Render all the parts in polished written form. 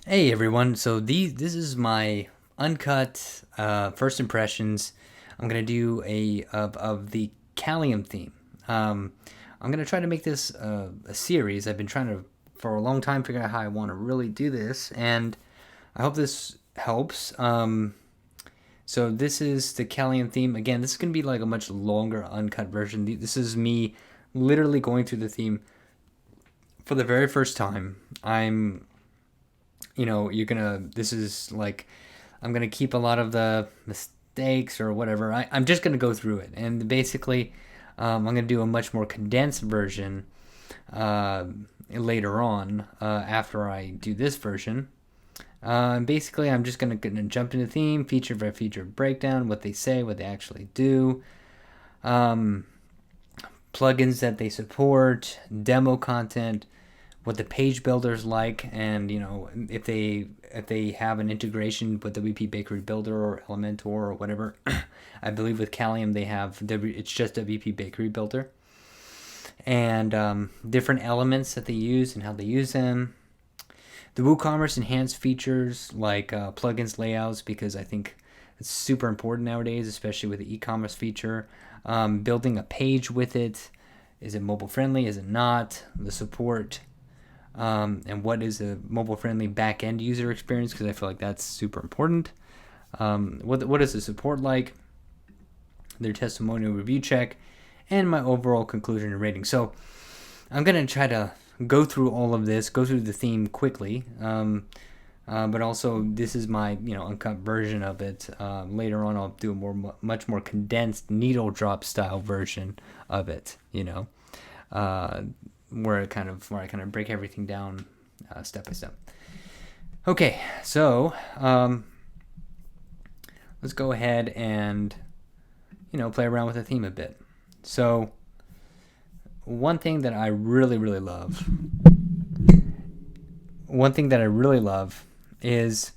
Hey everyone, so this is my uncut first impressions. I'm gonna do of the Kalium theme. I'm gonna try to make this a series. I've been trying to for a long time figure out how I want to really do this, and I hope this helps. So this is the Kalium theme. Again, this is gonna be like a much longer uncut version. This is me literally going through the theme for the very first time. This is like, I'm gonna keep a lot of the mistakes or whatever. I'm just gonna go through it, and basically, I'm gonna do a much more condensed version later on after I do this version. Basically, I'm just gonna jump into theme, feature by feature breakdown, what they say, what they actually do, plugins that they support, demo content, what the page builder's like, and if they have an integration with the WP Bakery Builder or Elementor or whatever. I believe with Kalium it's just a WP Bakery Builder, and different elements that they use and how they use them. The WooCommerce enhanced features like plugins layouts, because I think it's super important nowadays, especially with the e-commerce feature. Building a page with it. Is it mobile friendly? Is it not? The support. And what is a mobile-friendly back-end user experience, because I feel like that's super important. What is the support like? Their testimonial review check, and my overall conclusion and rating. So I'm going to try to go through all of this, go through the theme quickly, but also this is my uncut version of it. Later on I'll do a much more condensed needle drop style version of it, where I kind of break everything down step by step. Okay, so let's go ahead and play around with the theme a bit. So one thing that I really love is,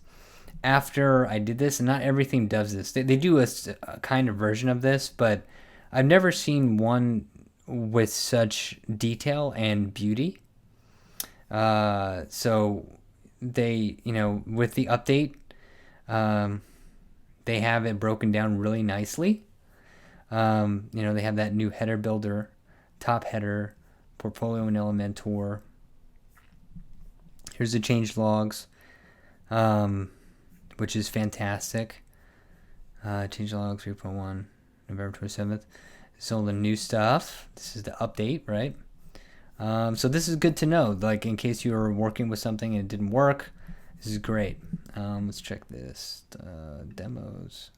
after I did this, and not everything does this. They do a kind of version of this, but I've never seen one with such detail and beauty. So they, with the update, they have it broken down really nicely. They have that new header builder, top header, portfolio in Elementor. Here's the change logs, which is fantastic. Change log 3.1, November 27th. This is all the new stuff. This is the update, right? So this is good to know, like in case you were working with something and it didn't work. This is great. Let's check this. Demos.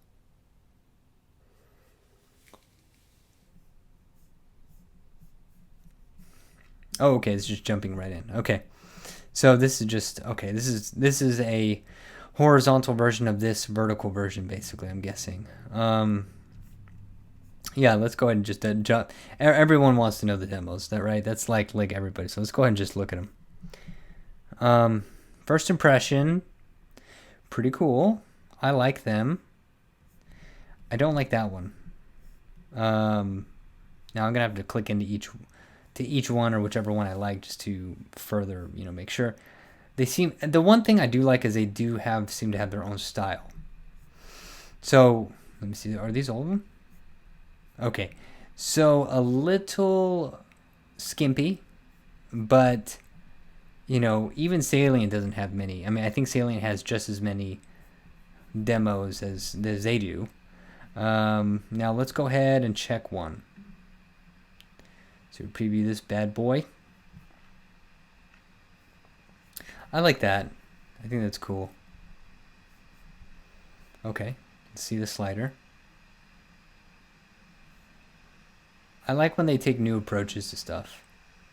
Oh, okay. It's just jumping right in. Okay. So this is just okay. This is a horizontal version of this vertical version, basically. I'm guessing. Yeah, let's go ahead and just jump. Everyone wants to know the demos, that right? That's like everybody. So let's go ahead and just look at them. First impression, pretty cool. I like them. I don't like that one. Now I'm gonna have to click into each one, or whichever one I like, just to further make sure. The one thing I do like is they seem to have their own style. So let me see. Are these all of them? Okay, so a little skimpy, but even Salient doesn't have many. I mean, I think Salient has just as many demos as they do. Now let's go ahead and check one. So we preview this bad boy. I like that. I think that's cool. Okay, let's see the slider. I like when they take new approaches to stuff.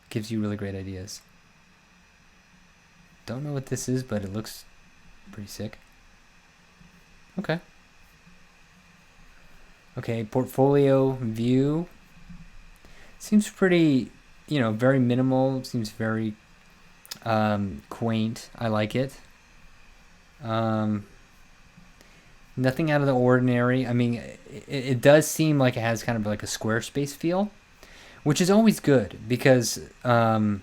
Gives you really great ideas. Don't know what this is, but it looks pretty sick. Okay. Okay, portfolio view. Seems pretty, very minimal. Seems very quaint. I like it. Nothing out of the ordinary. I mean, it does seem like it has kind of like a Squarespace feel, which is always good, because Squarespace,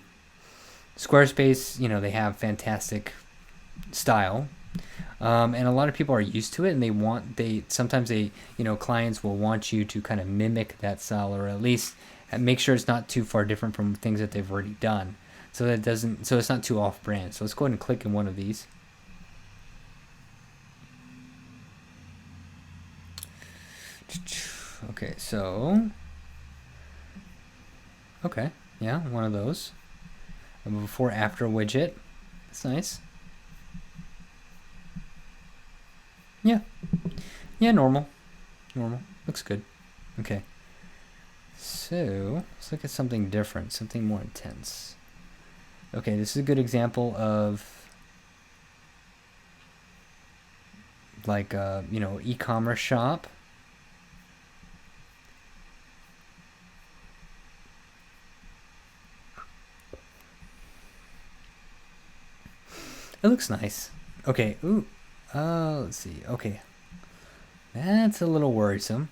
they have fantastic style. And a lot of people are used to it, and sometimes clients will want you to kind of mimic that style, or at least make sure it's not too far different from things that they've already done, so it's not too off brand. So let's go ahead and click in one of these. Okay, so yeah, one of those. A before after widget. That's nice. Yeah, normal. Looks good. Okay, so let's look at something different, something more intense. Okay, this is a good example of like e-commerce shop. It looks nice. Okay, ooh. Let's see. Okay. That's a little worrisome.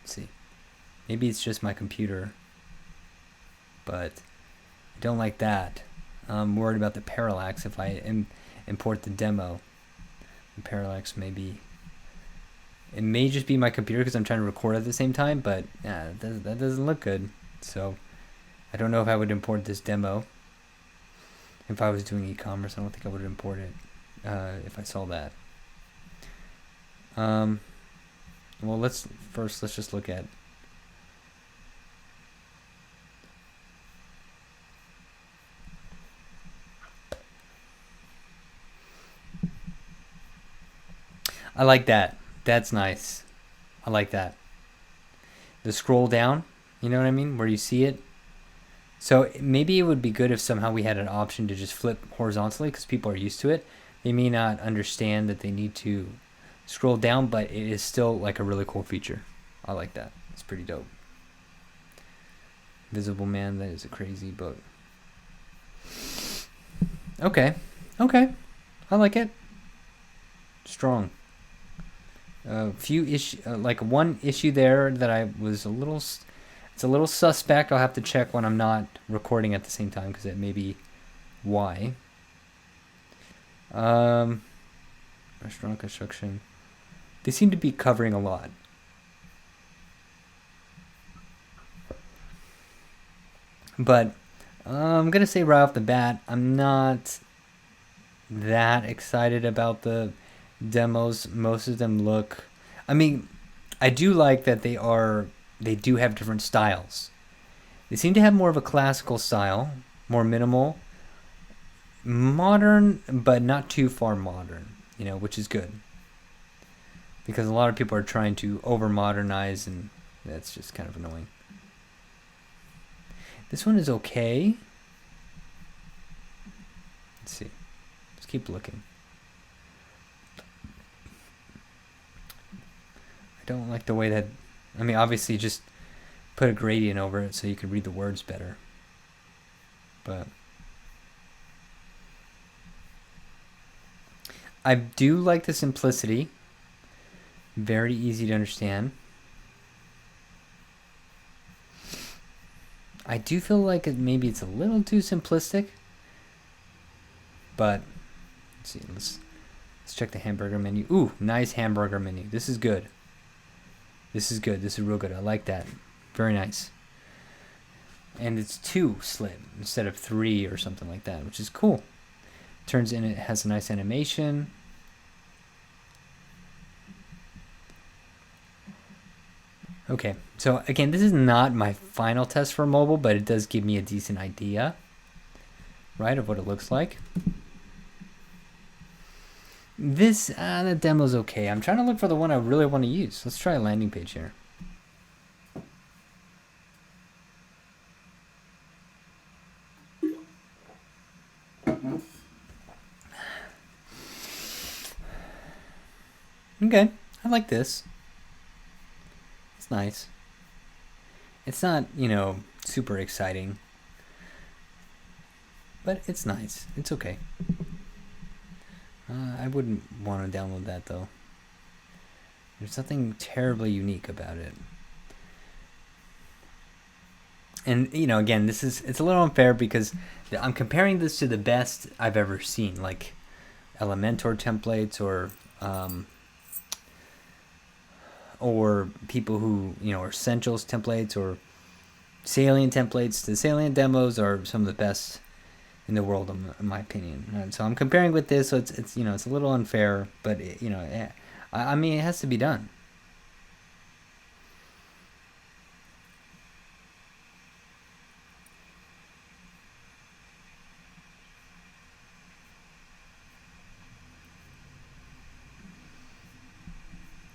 Let's see. Maybe it's just my computer. But I don't like that. I'm worried about the parallax if I import the demo. The parallax it may just be my computer because I'm trying to record at the same time, but that doesn't look good. So I don't know if I would import this demo. If I was doing e-commerce, I don't think I would import it if I saw that. Well, let's just look at. I like that. That's nice. I like that. The scroll down, you know what I mean? Where you see it. So maybe it would be good if somehow we had an option to just flip horizontally, because people are used to it. They may not understand that they need to scroll down, but it is still like a really cool feature. I like that. It's pretty dope. Visible Man, that is a crazy book. Okay. I like it. Strong. Like one issue there that I was it's a little suspect. I'll have to check when I'm not recording at the same time, because it may be why. Restaurant construction. They seem to be covering a lot. But I'm going to say right off the bat, I'm not that excited about the demos. Most of them look... I mean, I do like that they do have different styles. They seem to have more of a classical style, more minimal, modern, but not too far modern, which is good. Because a lot of people are trying to over-modernize, and that's just kind of annoying. This one is okay. Let's see. Let's keep looking. I don't like the way that... I mean, obviously, just put a gradient over it so you can read the words better. But I do like the simplicity. Very easy to understand. I do feel like maybe it's a little too simplistic. But let's see. Let's check the hamburger menu. Ooh, nice hamburger menu. This is good. This is real good. I like that. Very nice. And it's 2 slit instead of 3 or something like that, which is cool. Turns in, it has a nice animation. Okay, so again, this is not my final test for mobile, but it does give me a decent idea, right, of what it looks like. This, the demo's okay. I'm trying to look for the one I really want to use. Let's try a landing page here. Okay, I like this. It's nice. It's not, super exciting. But it's nice. It's okay. I wouldn't want to download that, though. There's nothing terribly unique about it. And, again, it's a little unfair because I'm comparing this to the best I've ever seen, like Elementor templates or people who, or Essentials templates or Salient templates. The Salient demos are some of the best in the world, in my opinion. And so I'm comparing with this, so it's it's a little unfair, but I mean, it has to be done.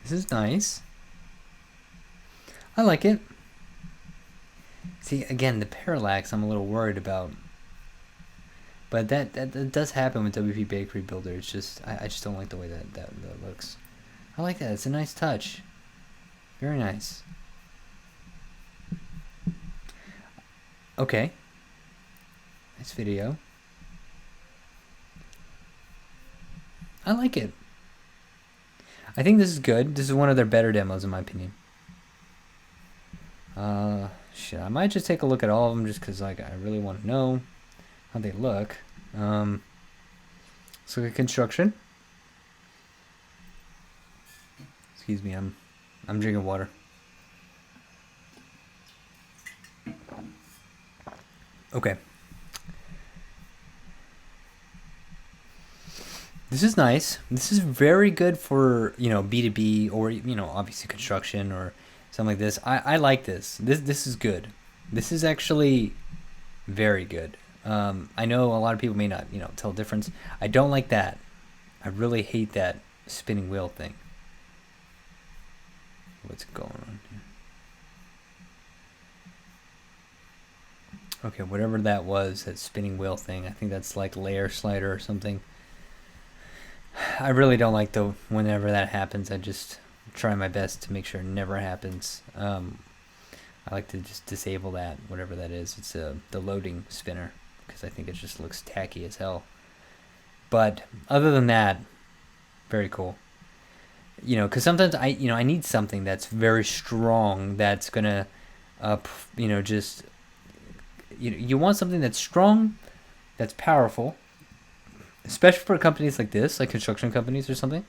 This is nice. I like it. See, again, the parallax I'm a little worried about. But that does happen with WP Bakery Builder. It's just, I just don't like the way that looks. I like that. It's a nice touch. Very nice. Okay. Nice video. I like it. I think this is good. This is one of their better demos, in my opinion. Shit, I might just take a look at all of them just because, like, I really want to know how they look. Let's look at construction. Excuse me, I'm drinking water. Okay. This is nice. This is very good for, B2B or, obviously construction or something like this. I like this. This is good. This is actually very good. I know a lot of people may not, tell the difference. I don't like that. I really hate that spinning wheel thing. What's going on here? Okay, whatever that was, that spinning wheel thing. I think that's like layer slider or something. I really don't like whenever that happens. I just try my best to make sure it never happens. I like to just disable that, whatever that is. It's the loading spinner, because I think it just looks tacky as hell. But other than that, very cool. Because sometimes I need something that's very strong, that's gonna, just, you want something that's strong, that's powerful, especially for companies like this, like construction companies or something.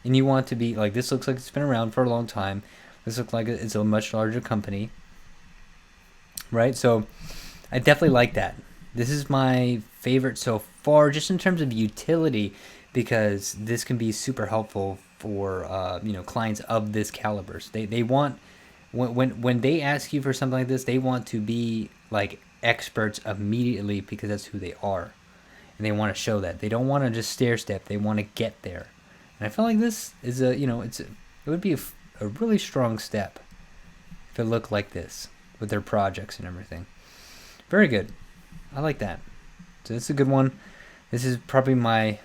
And you want to be like, this looks like it's been around for a long time. This looks like it's a much larger company, right? So I definitely like that. This is my favorite so far, just in terms of utility, because this can be super helpful for clients of this caliber. So they want, when they ask you for something like this, they want to be like experts immediately, because that's who they are, and they want to show that. They don't want to just stair step. They want to get there. And I feel like this is it would be a really strong step if it looked like this with their projects and everything. Very good. I like that. So it's a good one. This is probably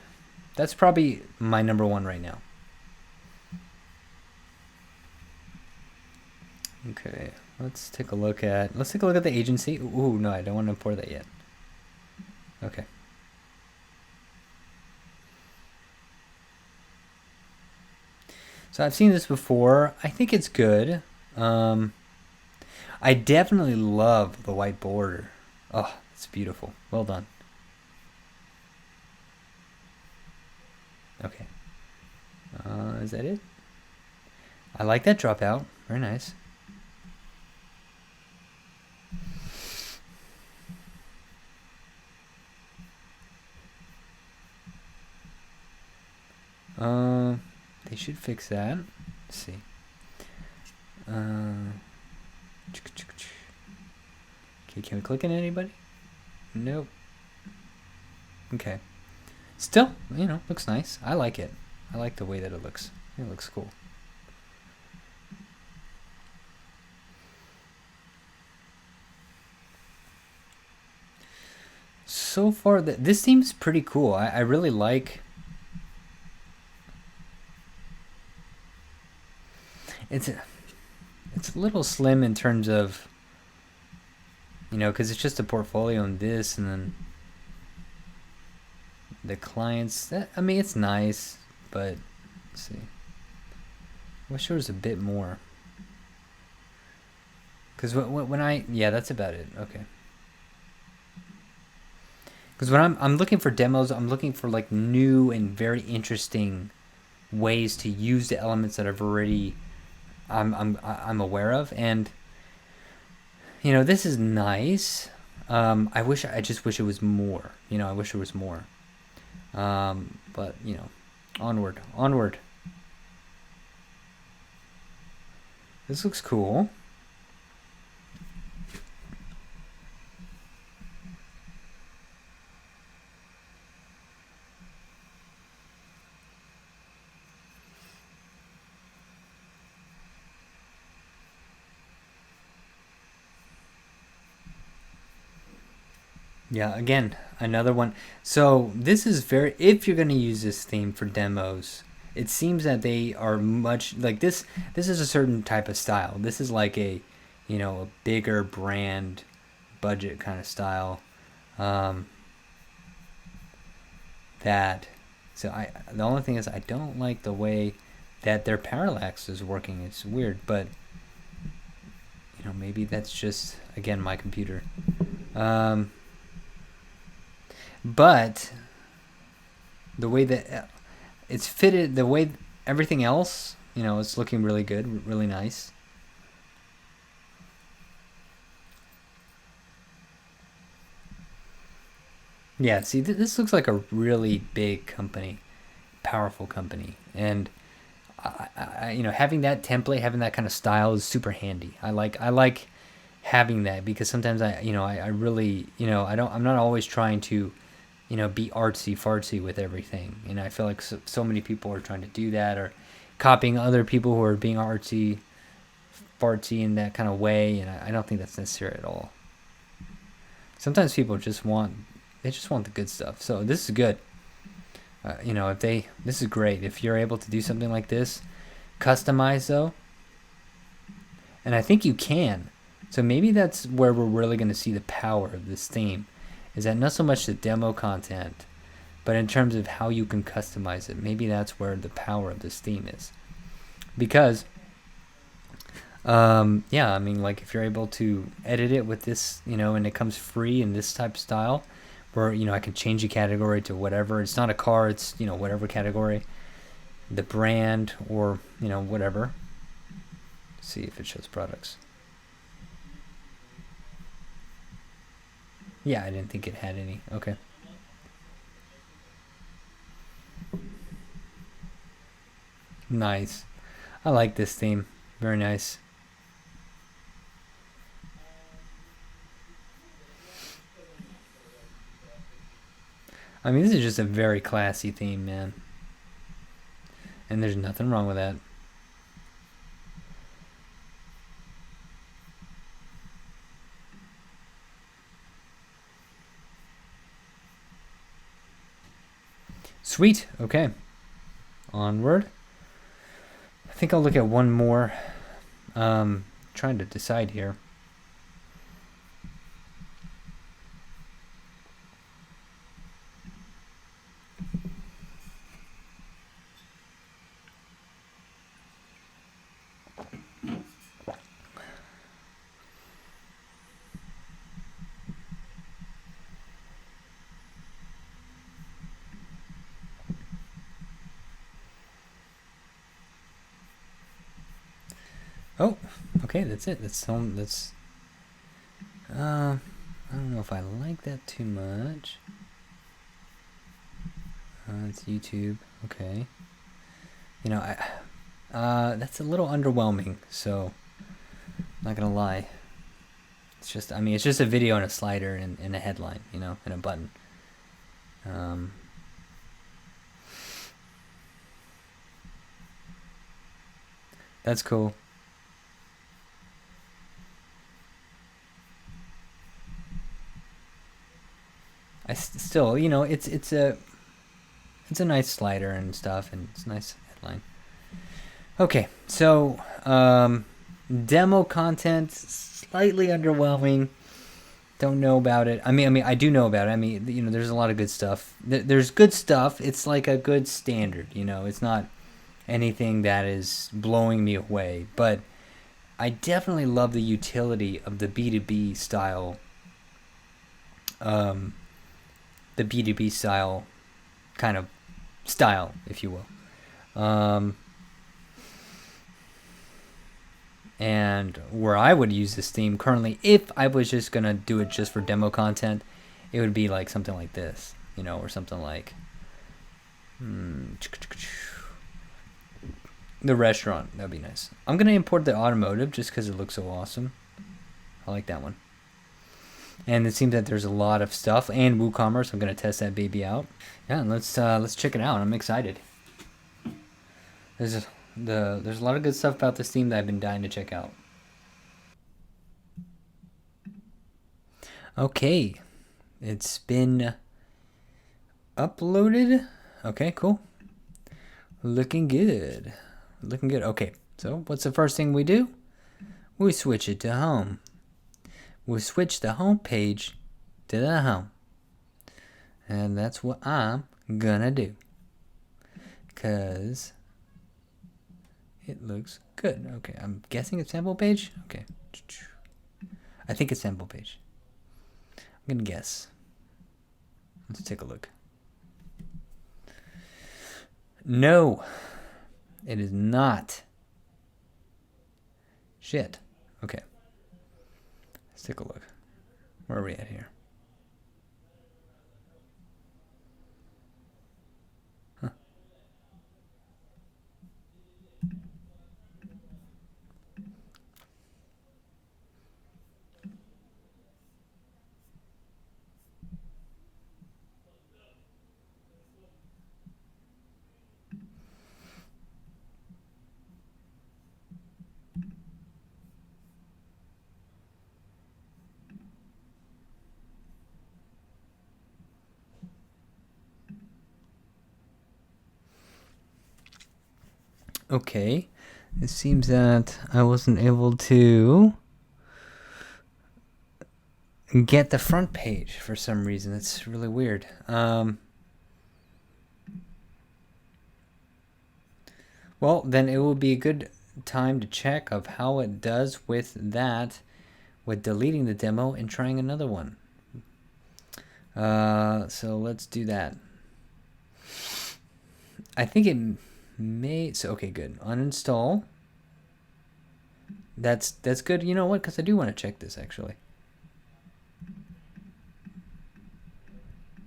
that's probably my number one right now. Okay, let's take a look at the agency. Ooh, no, I don't want to import that yet. Okay. So I've seen this before. I think it's good. I definitely love the white border. Oh, it's beautiful. Well done. Okay. Is that it? I like that dropout. Very nice. They should fix that. Let's see. Okay, can we click on anybody? Nope. Okay. Still, looks nice. I like it. I like the way that it looks. It looks cool. So far, this seems pretty cool. I really like. It's a little slim in terms of, because it's just a portfolio and this, and then the clients. I mean, it's nice, but let's see. I wish there was a bit more. Because when yeah, that's about it. Okay. Because when I'm looking for demos, I'm looking for like new and very interesting ways to use the elements that I've already I'm aware of. And this is nice. I just wish it was more. I wish there was more. But onward. This looks cool. Yeah, again, another one. So this is if you're going to use this theme for demos, it seems that they are much like this. This is a certain type of style. This is like a bigger brand budget kind of style. The only thing is I don't like the way that their parallax is working. It's weird, but maybe that's just, again, my computer. But the way that it's fitted, the way everything else, it's looking really good, really nice. Yeah, see, this looks like a really big company, powerful company, and having that template, having that kind of style is super handy. I like having that because sometimes I really, I'm not always trying to be artsy fartsy with everything. I feel like so many people are trying to do that, or copying other people who are being artsy fartsy in that kind of way, and I don't think that's necessary at all. Sometimes people just want the good stuff. So this is good. This is great if you're able to do something like this, customize though, and I think you can. So maybe that's where we're really going to see the power of this theme, is that not so much the demo content, but in terms of how you can customize it. Maybe that's where the power of this theme is. Because, like if you're able to edit it with this, and it comes free in this type of style, where, I can change the category to whatever. It's not a car, it's, whatever category, the brand, or, whatever. Let's see if it shows products. Yeah, I didn't think it had any. Okay. Nice. I like this theme. Very nice. I mean, this is just a very classy theme, man. And there's nothing wrong with that. Sweet. Okay. Onward. I think I'll look at one more. Trying to decide here. Oh, okay, that's it. I don't know if I like that too much. It's YouTube. Okay. That's a little underwhelming, so I'm not gonna lie. It's just a video and a slider and a headline, and a button. That's cool. Still, it's a nice slider and stuff, and it's a nice headline. Okay, so demo content, slightly underwhelming. Don't know about it. I mean, I do know about it. There's a lot of good stuff. There's good stuff. It's like a good standard. It's not anything that is blowing me away. But I definitely love the utility of the B2B style the B2B style kind of style, if you will. And where I would use this theme currently, if I was just going to do it just for demo content, it would be like something like this, you know, or something like the restaurant. That'd be nice. I'm going to import the automotive just because it looks so awesome. I like that one. And it seems that there's a lot of stuff, and WooCommerce. I'm going to test that baby out. Yeah, and let's check it out. I'm excited. There's a lot of good stuff about this theme that I've been dying to check out. Okay, it's been uploaded. Okay, cool. Looking good. Looking good. Okay, so what's the first thing we do? We switch it to home. We switch the home page to the home. And that's what I'm gonna do. Because it looks good. Okay, I'm guessing it's sample page. Okay. I think it's sample page. I'm gonna guess. Let's take a look. No, it is not. Shit. Okay. Let's take a look. Where are we at here? Huh. Okay, it seems that I wasn't able to get the front page for some reason. It's really weird. Well, then it will be a good time to check of how it does with that, with deleting the demo and trying another one. So let's do that. I think it may. So okay, good. Uninstall. That's good. You know what? Because I do want to check this actually.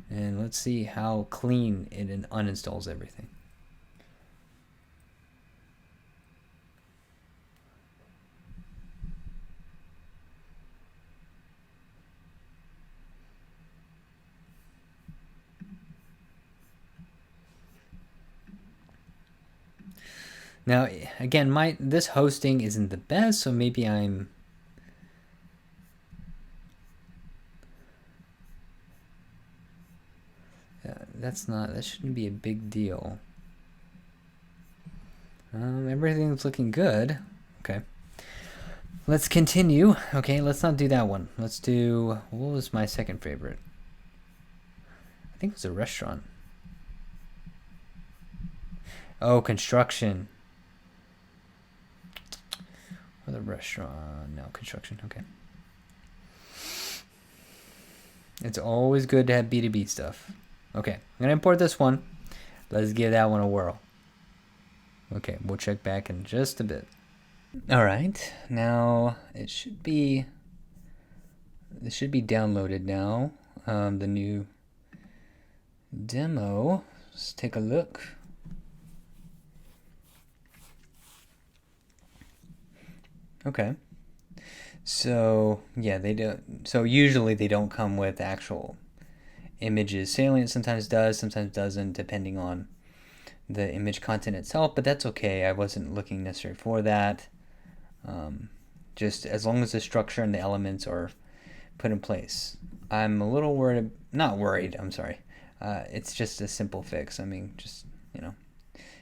And let's see how clean it uninstalls everything. Now, again, this hosting isn't the best, so maybe I'm... that shouldn't be a big deal. Everything's looking good. Okay. Let's continue. Okay, let's not do that one. Let's do... What was my second favorite? I think it was a restaurant. Oh, construction. Or the restaurant. No, construction. Okay. It's always good to have B2B stuff. Okay, I'm going to import this one. Let's give that one a whirl. Okay, we'll check back in just a bit. All right, now it should be downloaded now. The new demo. Let's take a look. Okay. So yeah, they don't. So usually they don't come with actual images. Salient sometimes does, sometimes doesn't, depending on the image content itself. But that's okay. I wasn't looking necessarily for that. Just as long as the structure and the elements are put in place. I'm a little worried. Not worried. I'm sorry. It's just a simple fix. I mean, just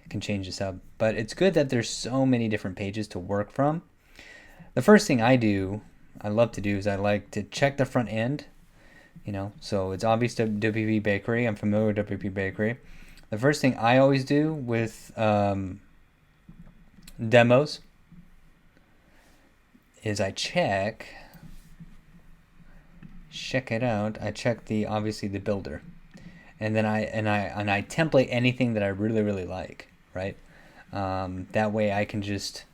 can change this up. But it's good that there's so many different pages to work from. The first thing I love to do is I like to check the front end, so it's obvious to WP Bakery. I'm familiar with WP Bakery. The first thing I always do with demos is I check it out. I check obviously the builder. and then I template anything that I really like, right? That way I can just,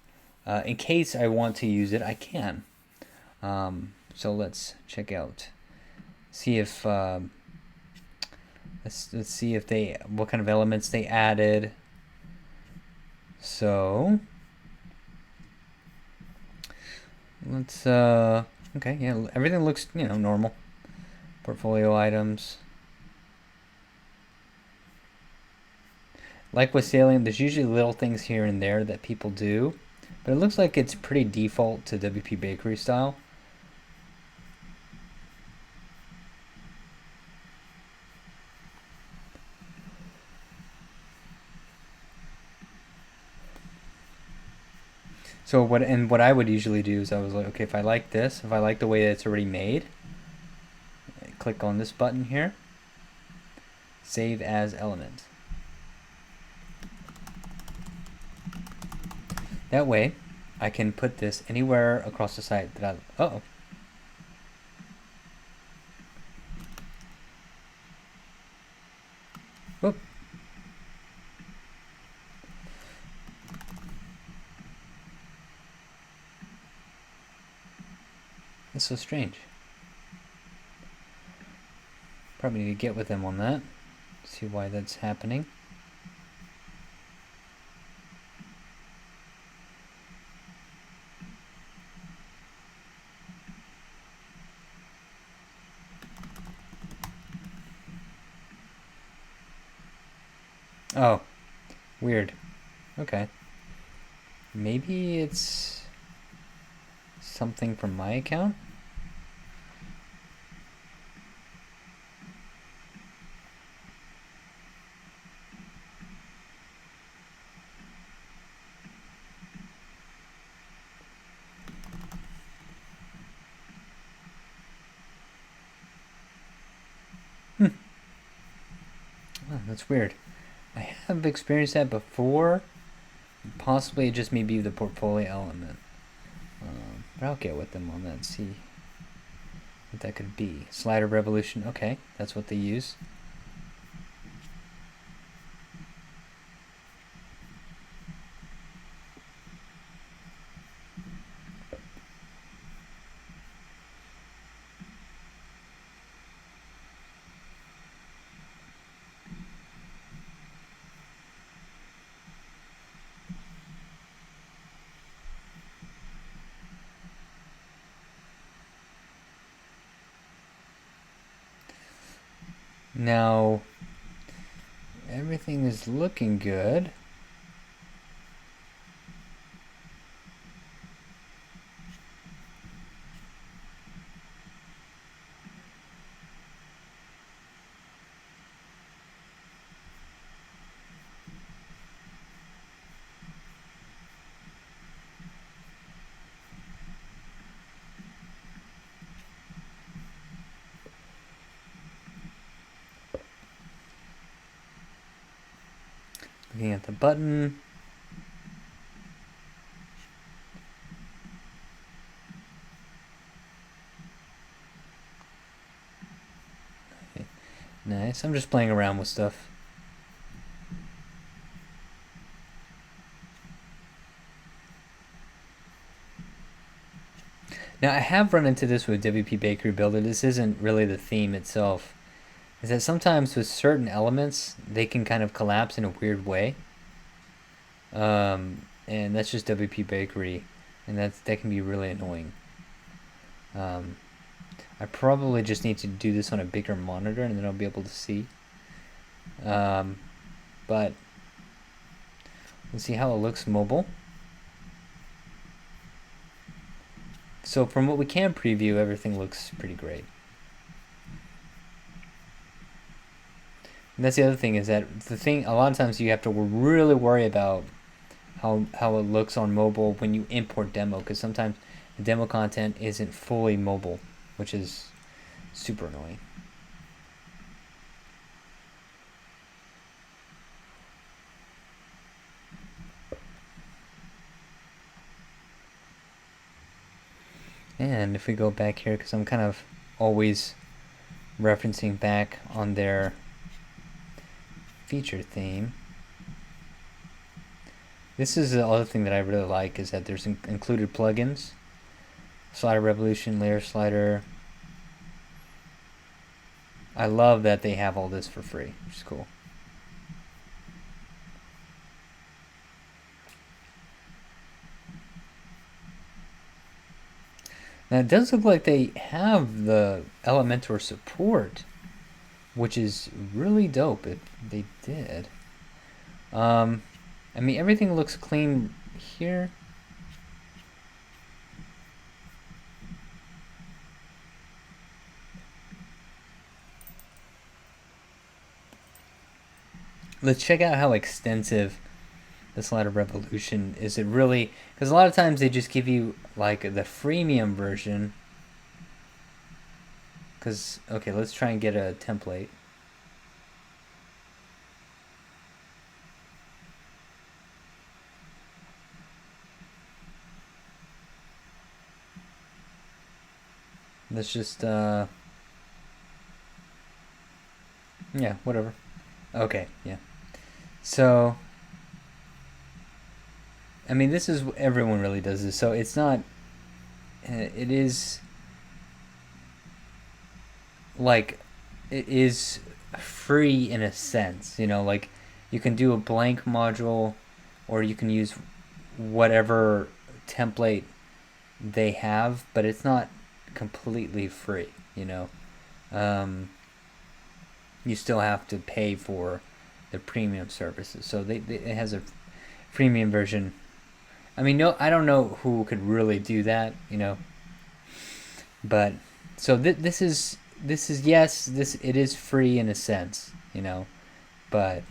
in case I want to use it, I can. So let's check out, see if let's see if they, what kind of elements they added. So let's okay, yeah, everything looks, normal. Portfolio items. Like with Salient, there's usually little things here and there that people do, but it looks like it's pretty default to WP Bakery style. So what I would usually do is I was like, okay, if I like this, if I like the way that it's already made, I click on this button here, save as element. That way, I can put this anywhere across the site that I, uh-oh. Whoop. That's so strange. Probably need to get with them on that. See why that's happening. Oh, weird. Okay. Maybe it's something from my account? Oh, that's weird. I have experienced that before. Possibly it just may be the portfolio element. But I'll get with them on that and see what that could be. Slider revolution. Okay, that's what they use. Now, everything is looking good. Looking at the button. Okay. Nice. I'm just playing around with stuff. Now, I have run into this with WP Bakery Builder. This isn't really the theme itself. Is that sometimes with certain elements, they can kind of collapse in a weird way. And that's just WP Bakery, and that can be really annoying. I probably just need to do this on a bigger monitor, and then I'll be able to see. But let's see how it looks mobile. So from what we can preview, everything looks pretty great. And that's the other thing, is that a lot of times you have to really worry about how it looks on mobile when you import demo, because sometimes the demo content isn't fully mobile, which is super annoying. And if we go back here, because I'm kind of always referencing back on their feature theme. This is the other thing that I really like, is that there's included plugins. Slider Revolution, Layer Slider. I love that they have all this for free, which is cool. Now it does look like they have the Elementor support, which is really dope if they did. I mean, everything looks clean here. Let's check out how extensive the Slider Revolution is. It really, because a lot of times they just give you like the freemium version. Because, okay, let's try and get a template. Let's just, yeah, whatever. Okay, yeah. So, I mean, this is, everyone really does this, so it's not, it is, like, it is free in a sense, you know, like, you can do a blank module, or you can use whatever template they have, but it's not completely free, you know. You still have to pay for the premium services. So it has a premium version. I mean, no, I don't know who could really do that, you know. But so this is yes, it is free in a sense, you know, but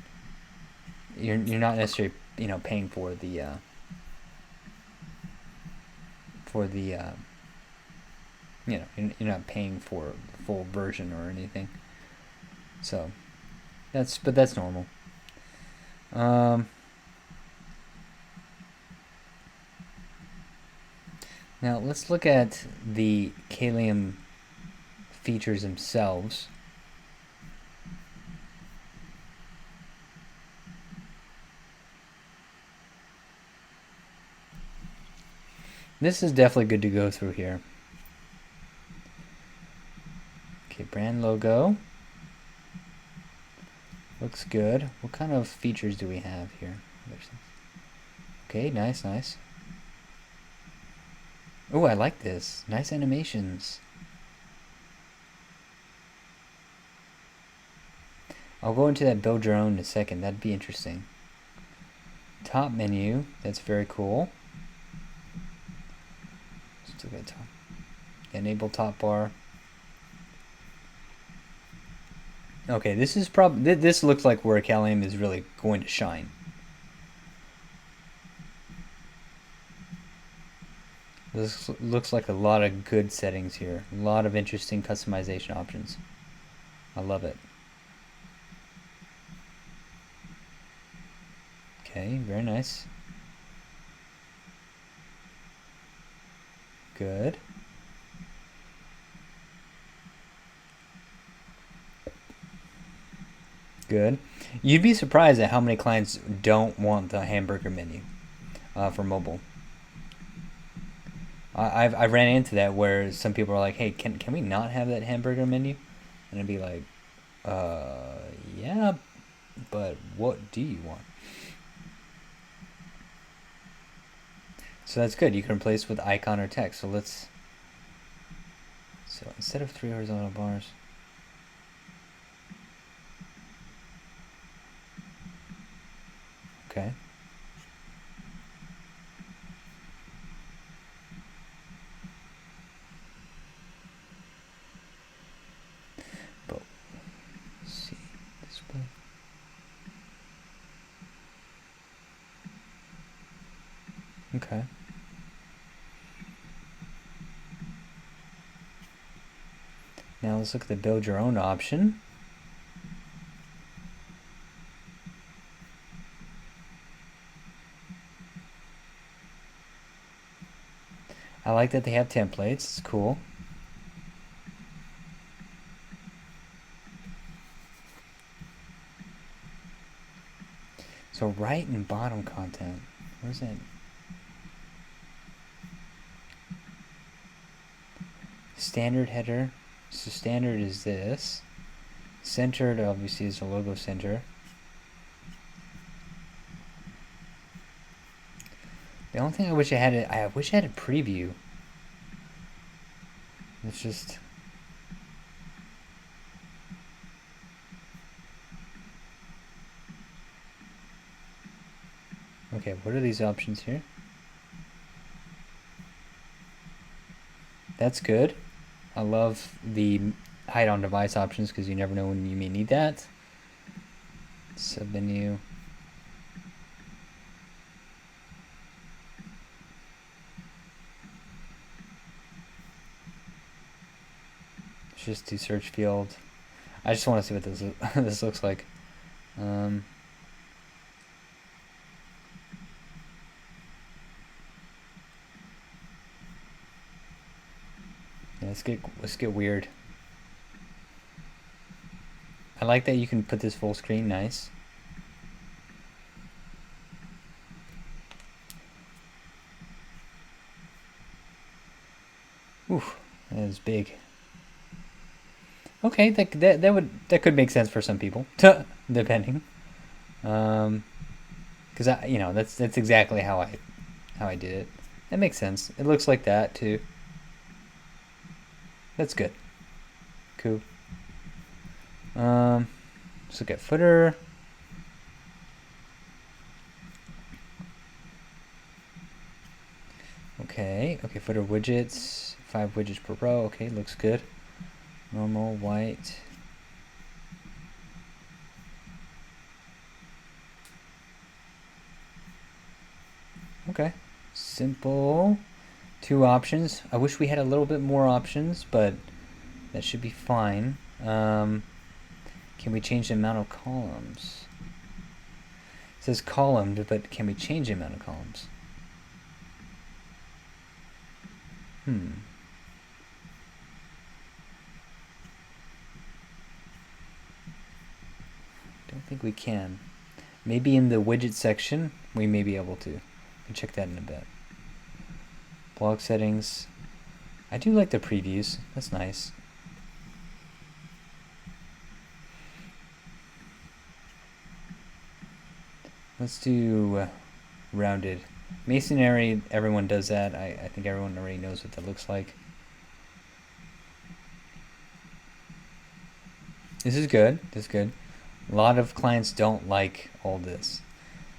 you're not necessarily, you know, paying for the you know, you're not paying for the full version or anything. So that's normal. Now let's look at the Kalium features themselves. This is definitely good to go through here. Okay, brand logo. Looks good. What kind of features do we have here? Okay, nice. Oh, I like this. Nice animations. I'll go into that build your own in a second. That'd be interesting. Top menu. That's very cool. Let's look at top. Enable top bar. Okay, this is probably, this looks like where Kalium is really going to shine. This looks like a lot of good settings here. A lot of interesting customization options. I love it. Okay, very nice. Good. Good. You'd be surprised at how many clients don't want the Hamburger Menu for mobile. I ran into that where some people are like, "Hey, can we not have that Hamburger Menu?" And I'd be like, yeah, but what do you want?" So that's good. You can replace with icon or text. So instead of 3 horizontal bars. Okay. But see display. Okay. Now let's look at the build your own option. I like that they have templates. It's cool. So right and bottom content. What is that? Standard header. So standard is this. Centered obviously is the logo center. The only thing I wish I had I wish I had a preview. It's just okay, what are these options here? That's good. I love the hide on device options because you never know when you may need that. Submenu. Just do search field. I just want to see what this this looks like. Yeah, let's get weird. I like that you can put this full screen. Nice. Oof, that is big. Okay, that could make sense for some people, depending. Because that's exactly how I did it. That makes sense. It looks like that too. That's good. Cool. Let's look at footer. Okay, footer widgets. 5 widgets per row. Okay, looks good. Normal, white. Okay, simple. 2 options. I wish we had a little bit more options, but that should be fine. Can we change the amount of columns? It says columned, but can we change the amount of columns? Don't think we can. Maybe in the widget section, we may be able to. We'll check that in a bit. Blog settings. I do like the previews. That's nice. Let's do rounded. Masonry, everyone does that. I think everyone already knows what that looks like. This is good. This is good. A lot of clients don't like all this.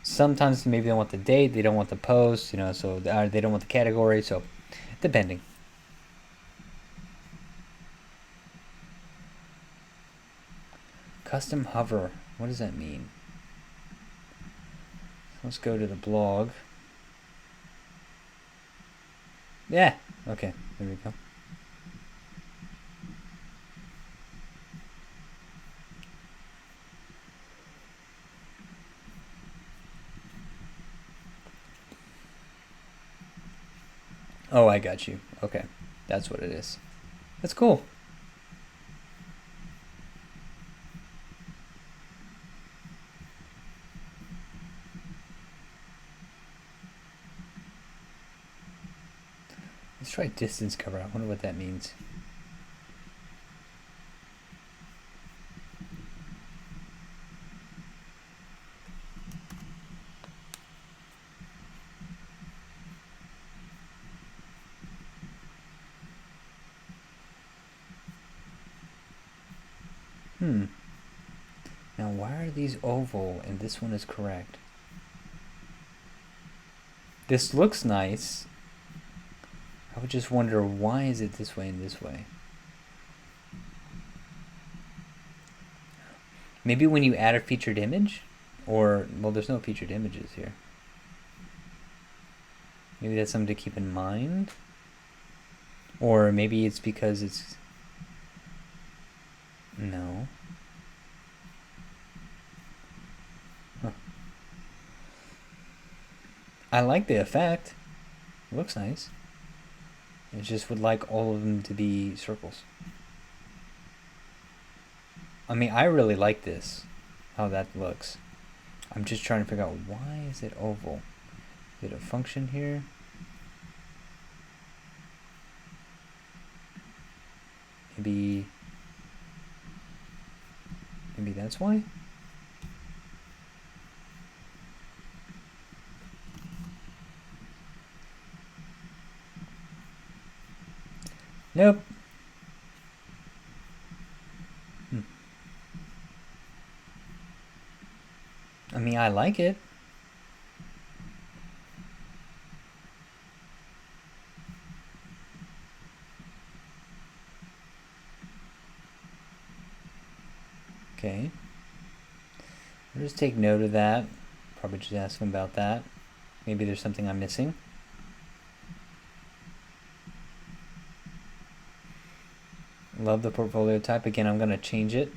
Sometimes maybe they want the date, they don't want the post, so they don't want the category, so depending. Custom hover. What does that mean? Let's go to the blog. Yeah, okay, there we go. Oh, I got you. Okay, that's what it is. That's cool. Let's try distance cover. I wonder what that means. Now why are these oval and this one is correct? This looks nice. I would just wonder, why is it this way and this way? Maybe when you add a featured image? Or, well, there's no featured images here. Maybe that's something to keep in mind? Or maybe it's because it's... No. Huh. I like the effect. It looks nice. I just would like all of them to be circles. I mean, I really like this, how that looks. I'm just trying to figure out why is it oval? Is it a function here? Maybe that's why? Nope. I mean, I like it. Okay. I'll just take note of that. Probably just ask him about that. Maybe there's something I'm missing. Love the portfolio type. Again, I'm going to change it.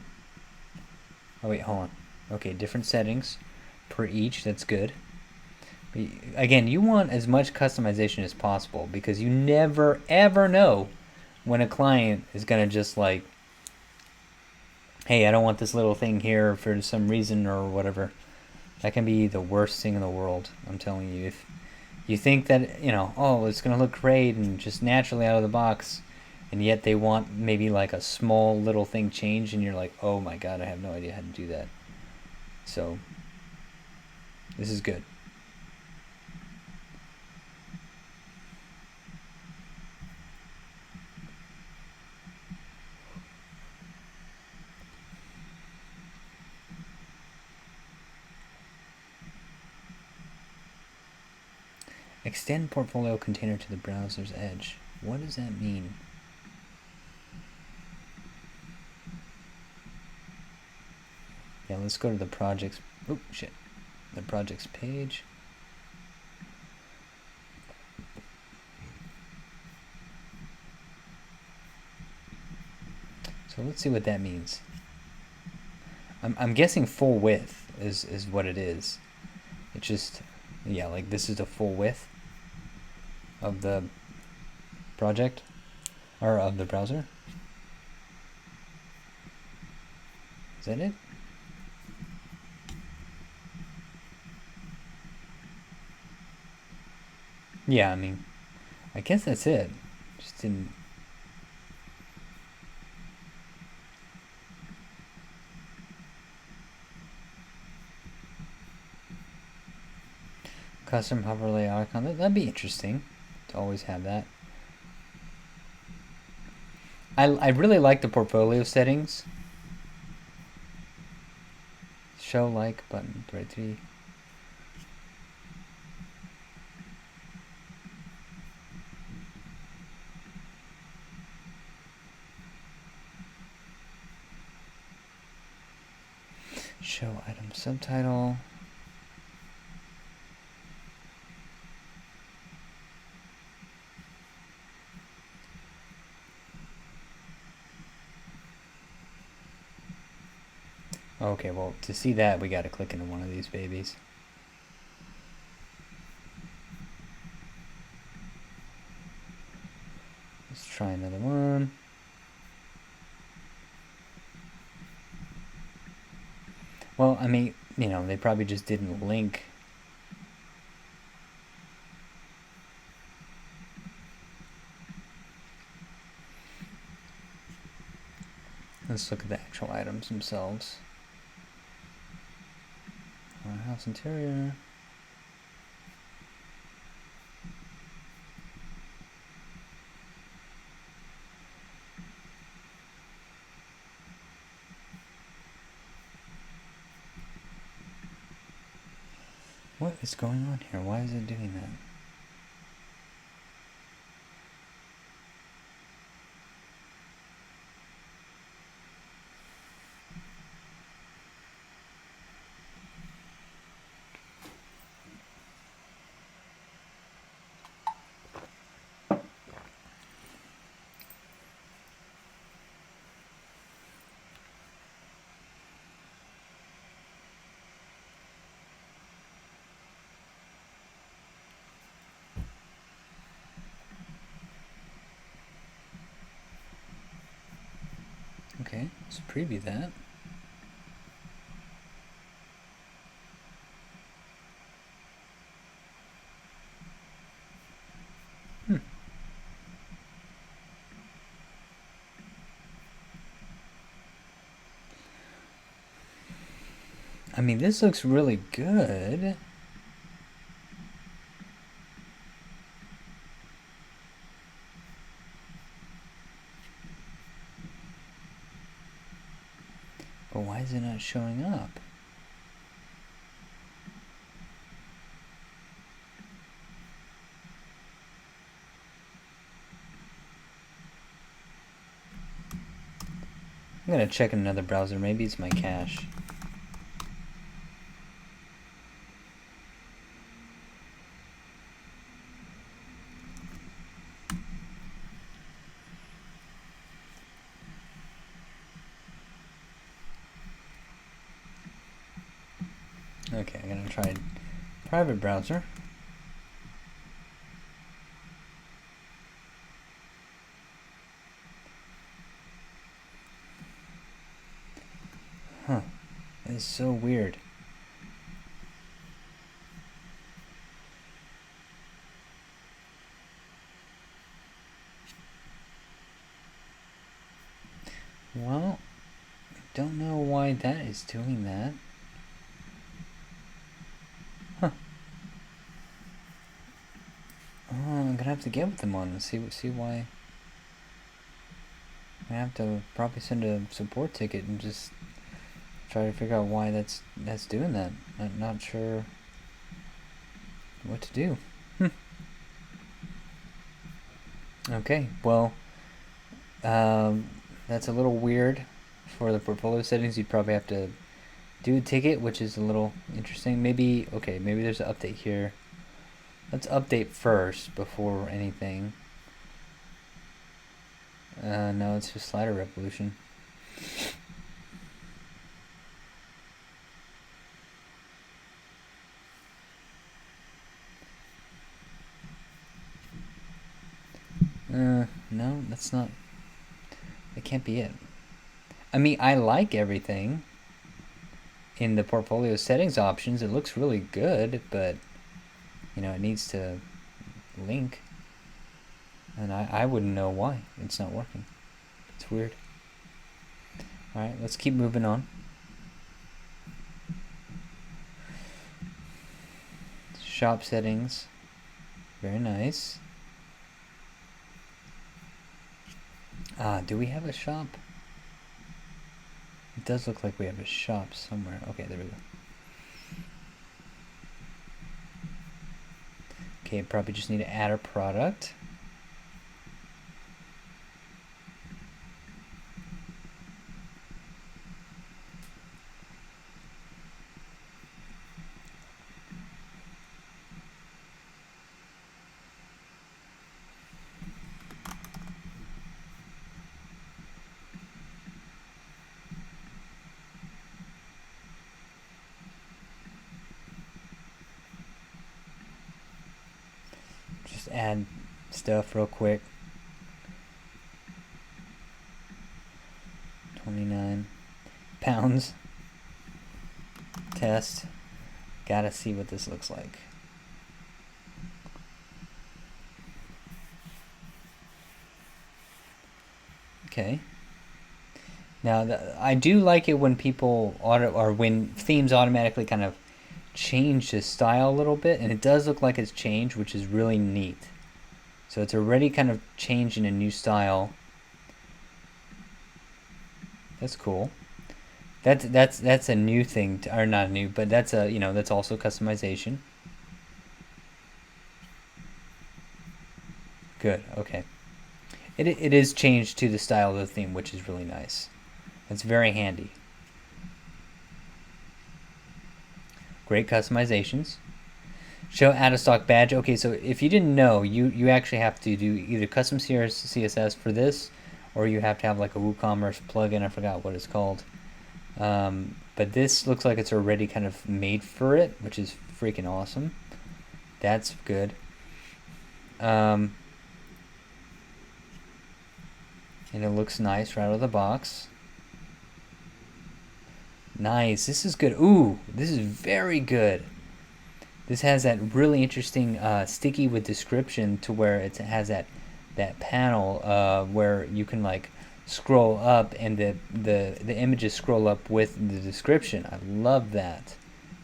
Oh, wait, hold on. Okay, different settings per each. That's good. But again, you want as much customization as possible because you never, ever know when a client is going to just like, hey, I don't want this little thing here for some reason or whatever. That can be the worst thing in the world, I'm telling you. If you think that, you know, oh, it's going to look great and just naturally out of the box, and yet they want maybe like a small little thing changed, and you're like, oh my god, I have no idea how to do that. So, this is good. Extend portfolio container to the browser's edge. What does that mean? Yeah, let's go to the projects. Oh, shit. The projects page. So let's see what that means. I'm guessing full width is what it is. It just, yeah, like this is the full width of the project or of the browser. Is that it? Yeah, I mean, I guess that's it. Just didn't. Custom overlay icon. That'd be interesting to always have that. I really like the portfolio settings. Show like button 33. Show item subtitle. Okay, well, to see that, we gotta click into one of these babies. Let's try another one. Well, I mean, you know, they probably just didn't link. Let's look at the actual items themselves. House interior. What is going on here? Why is it doing that? Okay, let's preview that. I mean, this looks really good. But why is it not showing up? I'm gonna check in another browser. Maybe it's my cache. Okay, I'm gonna try private browser. Huh. It's so weird. Well, I don't know why that is doing that. Huh. Oh, I'm gonna have to get with them on and see why. I have to probably send a support ticket and just try to figure out why that's doing that. I'm not sure what to do. Okay, well, that's a little weird. For the portfolio settings, you'd probably have to do a ticket, which is a little interesting. Maybe there's an update here. Let's update first before anything. No, it's just slider revolution. No, that's not. That can't be it. I mean, I like everything in the portfolio settings options. It looks really good, but you know, it needs to link, and I wouldn't know why it's not working. It's weird. All right, let's keep moving on. Shop settings, very nice. Do we have a shop? It does look like we have a shop somewhere. Okay, there we go. Okay, probably just need to add a product. Add stuff real quick. 29 pounds. Test. Gotta see what this looks like. Okay. Now I do like it when people when themes automatically kind of change the style a little bit, and it does look like it's changed, which is really neat. So it's already kind of changing a new style. That's cool. That's a new thing, or not new, but that's that's also customization. Good. Okay. It is changed to the style of the theme, which is really nice. It's very handy. Great customizations. Show out of stock badge. Okay, so if you didn't know, you actually have to do either custom CSS for this, or you have to have like a WooCommerce plugin. I forgot what it's called. But this looks like it's already kind of made for it, which is freaking awesome. That's good. And it looks nice right out of the box. Nice. This is good. Ooh, this is very good. This has that really interesting sticky with description, to where it has that panel where you can like scroll up and the images scroll up with the description. I love that.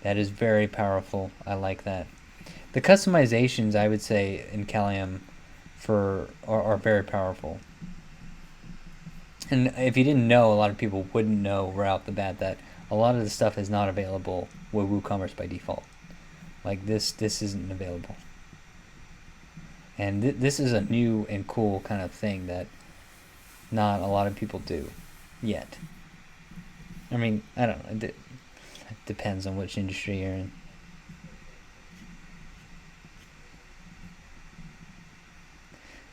That is very powerful. I like that. The customizations, I would say, in Kalium are very powerful. And if you didn't know, a lot of people wouldn't know right off the bat that a lot of the stuff is not available with WooCommerce by default. Like this isn't available. And this is a new and cool kind of thing that not a lot of people do yet. I mean, I don't know. It depends on which industry you're in.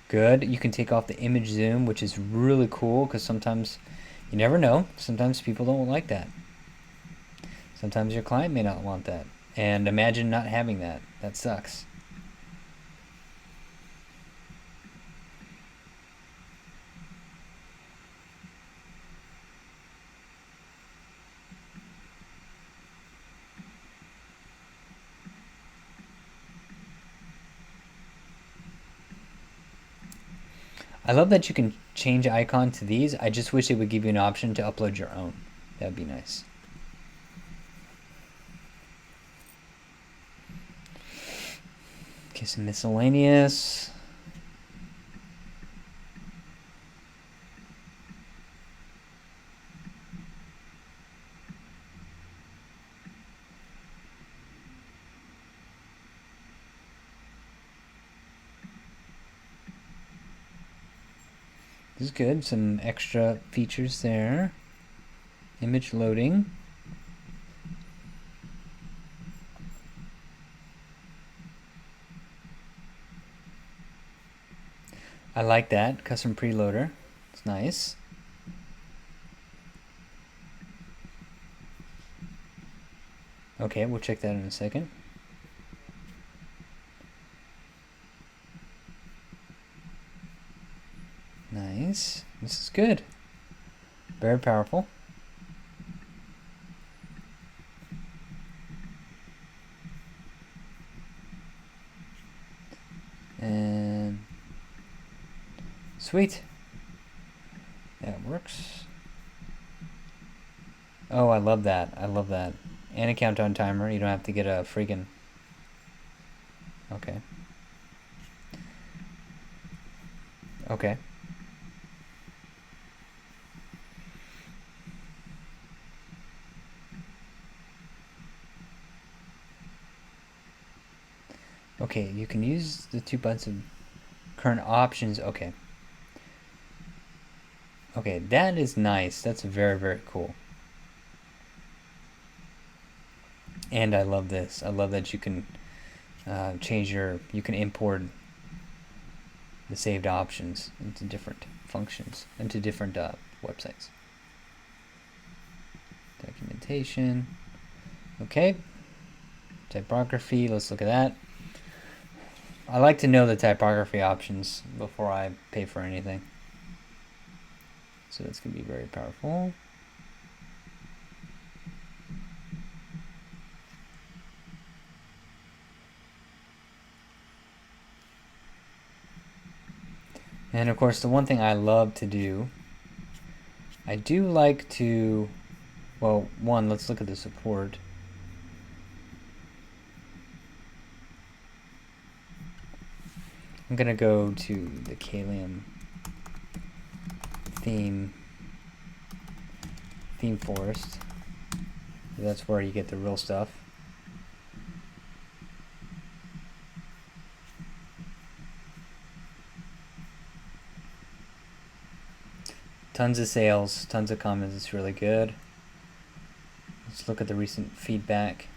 Good. You can take off the image zoom, which is really cool because sometimes you never know. Sometimes people don't like that. Sometimes your client may not want that. And imagine not having that. That sucks. I love that you can change icon to these. I just wish it would give you an option to upload your own. That'd be nice. Okay, some miscellaneous. This is good. Some extra features there. Image loading. I like that. Custom preloader. It's nice. Okay, we'll check that in a second. Nice. This is good. Very powerful. And sweet. That works. Oh, I love that. I love that. And a countdown timer. You don't have to get a freaking... Okay. Okay. Okay, you can use the 2 buttons of current options. Okay. Okay, that is nice. That's very, very cool. And I love this. I love that you can you can import the saved options into different functions, into different websites. Documentation. Okay. Typography, let's look at that. I like to know the typography options before I pay for anything. So that's going to be very powerful. And of course, the one thing I love to do, I do like to, well, one, let's look at the support. I'm going to go to the Kalium theme forest. That's where you get the real stuff. Tons of sales, tons of comments. It's really good. Let's look at the recent feedback.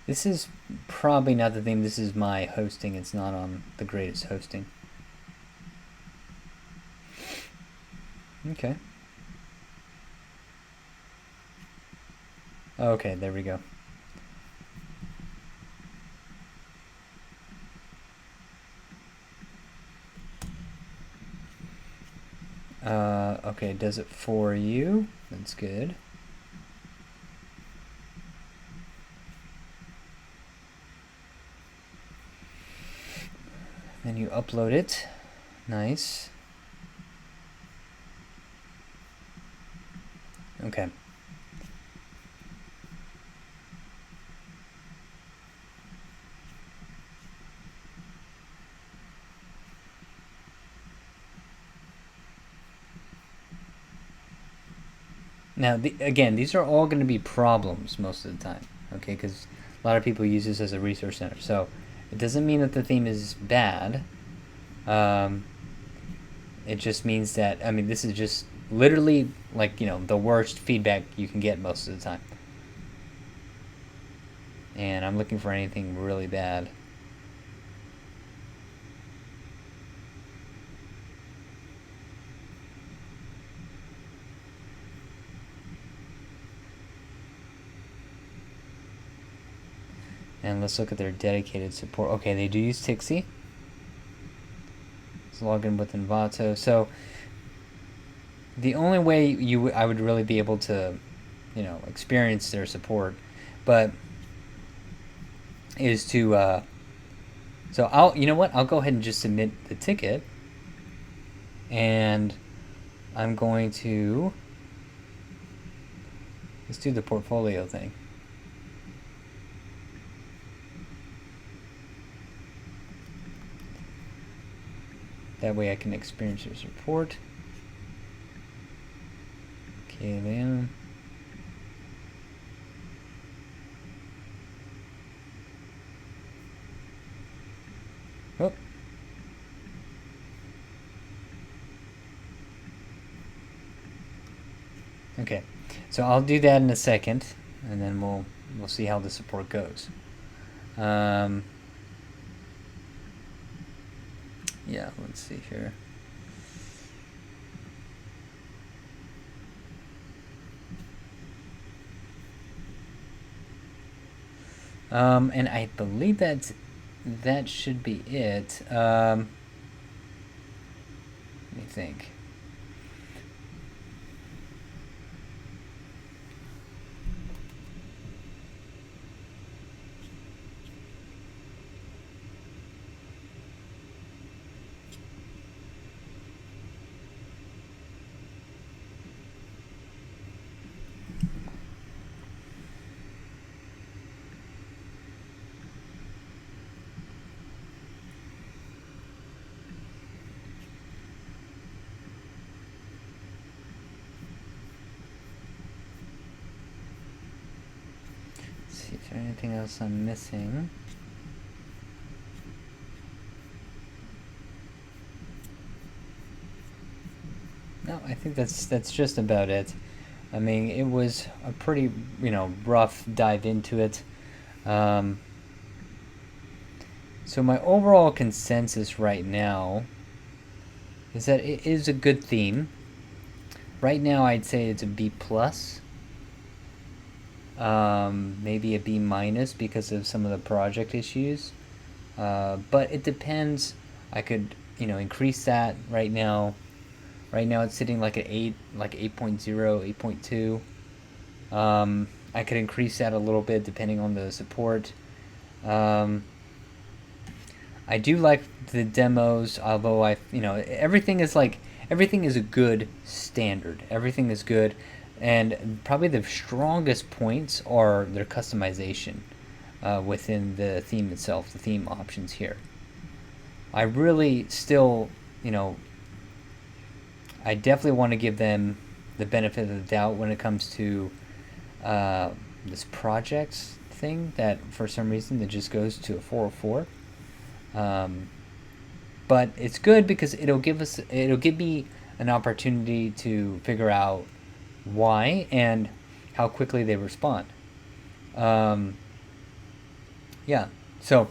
This is probably not the theme. This is my hosting. It's not on the greatest hosting. Okay. Okay, there we go. Okay, does it for you. That's good. And you upload it. Nice. Okay. Now, again, these are all going to be problems most of the time, okay? Because a lot of people use this as a resource center. So it doesn't mean that the theme is bad. It just means that, I mean, this is just literally like, the worst feedback you can get most of the time. And I'm looking for anything really bad. And let's look at their dedicated support. Okay, they do use Tixi. Let's log in with Envato. So the only way I would really be able to, experience their support, but is to, so I'll go ahead and just submit the ticket, and I'm going to, let's do the portfolio thing. That way I can experience your support. Kalium. Oh. Okay, so I'll do that in a second, and then we'll see how the support goes. Yeah, let's see here. And I believe that should be it. Let me think. See, is there anything else I'm missing? No, I think that's just about it. I mean, it was a pretty, rough dive into it. So my overall consensus right now is that it is a good theme. Right now, I'd say it's a B+. Maybe a B- because of some of the project issues. But it depends. I could, increase that right now. Right now it's sitting like at 8, like 8.0, 8.2. I could increase that a little bit depending on the support. I do like the demos, although everything is a good standard. Everything is good, and probably the strongest points are their customization within the theme itself, the theme options here. I really still, I definitely want to give them the benefit of the doubt when it comes to this projects thing that for some reason it just goes to a 404. But it's good because it'll give me an opportunity to figure out why and how quickly they respond. Yeah, so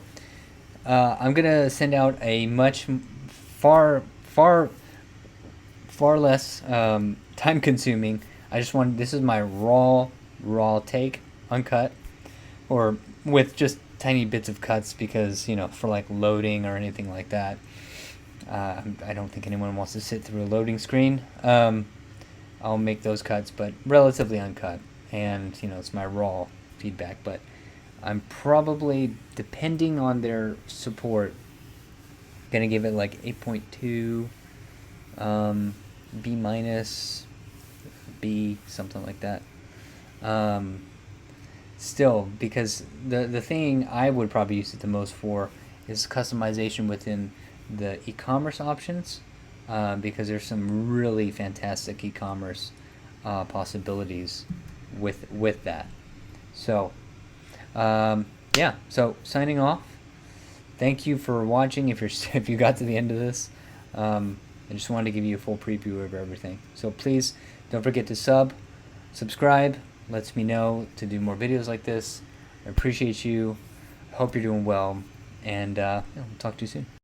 I'm gonna send out a much far less time consuming. This is my raw take, uncut, or with just tiny bits of cuts because, for like loading or anything like that. I don't think anyone wants to sit through a loading screen. I'll make those cuts, but relatively uncut. And, it's my raw feedback. But I'm probably, depending on their support, Gonna give it like 8.2, B minus, B, something like that. Still, because the thing I would probably use it the most for is customization within the e-commerce options, because there's some really fantastic e-commerce possibilities with that. So yeah, so signing off. Thank you for watching. If you got to the end of this, I just wanted to give you a full preview of everything. So please don't forget to subscribe. Lets me know to do more videos like this. I appreciate you. Hope you're doing well, and we'll talk to you soon.